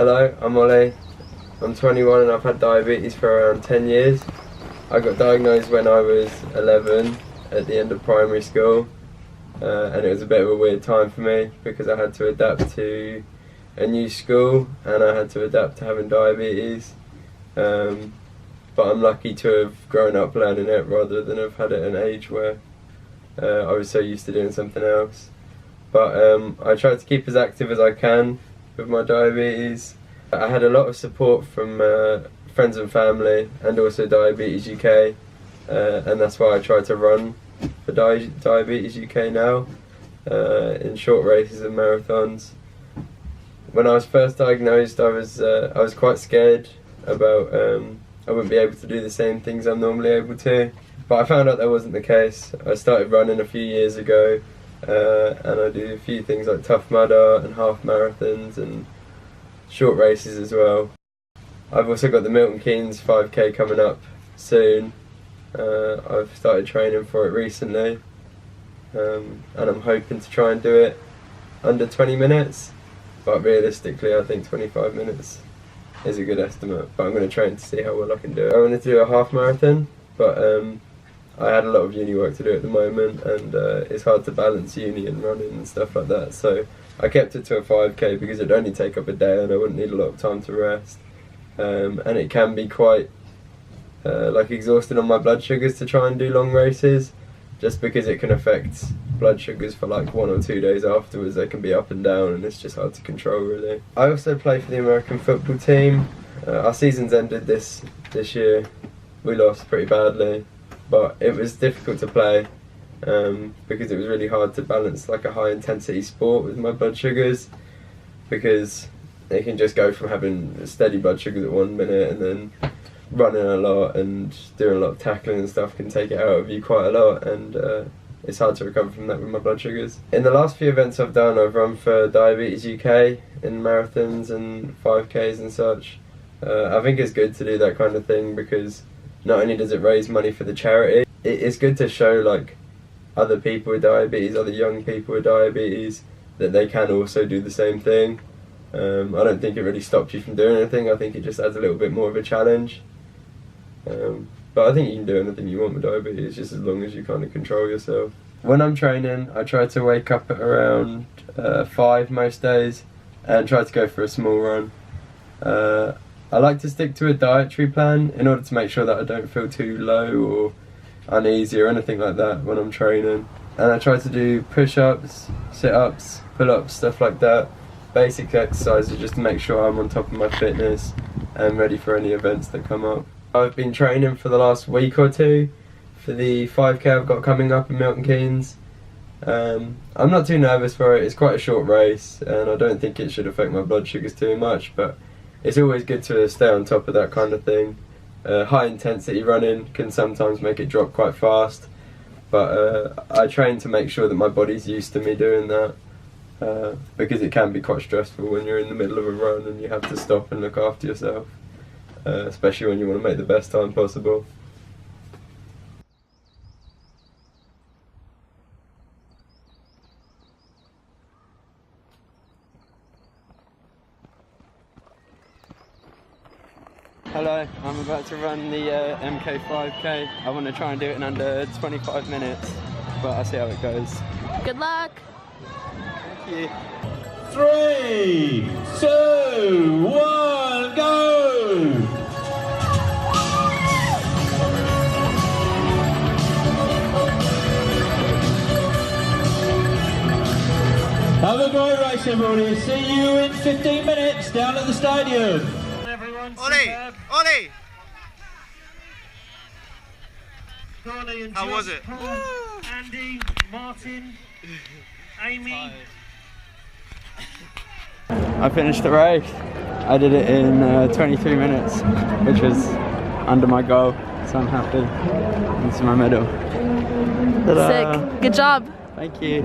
Hello, I'm Ollie. I'm 21 and I've had diabetes for around 10 years. I got diagnosed when I was 11 at the end of primary school, and it was a bit of a weird time for me because I had to adapt to a new school and I had to adapt to having diabetes. But I'm lucky to have grown up learning it rather than have had it at an age where I was so used to doing something else. But I try to keep as active as I can with my diabetes. I had a lot of support from friends and family and also Diabetes UK, and that's why I try to run for Diabetes UK now in short races and marathons. When I was first diagnosed, I was quite scared about I wouldn't be able to do the same things I'm normally able to, but I found out that wasn't the case. I started running a few years ago, and I do a few things like Tough Mudder and half marathons and short races as well. I've also got the Milton Keynes 5k coming up soon. I've started training for it recently, and I'm hoping to try and do it under 20 minutes, but realistically I think 25 minutes is a good estimate, but I'm going to train to see how well I can do it. I wanted to do a half marathon, but I had a lot of uni work to do at the moment, and it's hard to balance uni and running and stuff like that, so I kept it to a 5k because it'd only take up a day and I wouldn't need a lot of time to rest, and it can be quite exhausting on my blood sugars to try and do long races, just because it can affect blood sugars for like 1 or 2 days afterwards. They can be up and down and it's just hard to control really. I also play for the American football team. Our season's ended this year. We lost pretty badly, but it was difficult to play because it was really hard to balance like a high intensity sport with my blood sugars, because it can just go from having steady blood sugars at 1 minute and then running a lot and doing a lot of tackling and stuff can take it out of you quite a lot, and it's hard to recover from that with my blood sugars. In the last few events I've done, I've run for Diabetes UK in marathons and 5Ks and such. I think it's good to do that kind of thing because not only does it raise money for the charity, it's good to show like other people with diabetes, other young people with diabetes, that they can also do the same thing. I don't think it really stops you from doing anything. I think it just adds a little bit more of a challenge. But I think you can do anything you want with diabetes, just as long as you kind of control yourself. When I'm training, I try to wake up at around 5 most days and try to go for a small run. I like to stick to a dietary plan in order to make sure that I don't feel too low or uneasy or anything like that when I'm training. And I try to do push-ups, sit-ups, pull-ups, stuff like that. Basic exercises just to make sure I'm on top of my fitness and ready for any events that come up. I've been training for the last week or two for the 5k I've got coming up in Milton Keynes. I'm not too nervous for it. It's quite a short race and I don't think it should affect my blood sugars too much, but it's always good to stay on top of that kind of thing. High intensity running can sometimes make it drop quite fast, but I train to make sure that my body's used to me doing that, because it can be quite stressful when you're in the middle of a run and you have to stop and look after yourself. Especially when you want to make the best time possible. Hello, I'm about to run the MK5K. I want to try and do it in under 25 minutes, but I'll see how it goes. Good luck! Thank you. 3, 2, 1, go! Have a great race, everybody. See you in 15 minutes down at the stadium. Ollie! Ollie! How was it? Andy, Martin, Amy. I finished the race. I did it in 23 minutes, which was under my goal, so I'm happy. This is my medal. Ta-da. Sick. Good job. Thank you.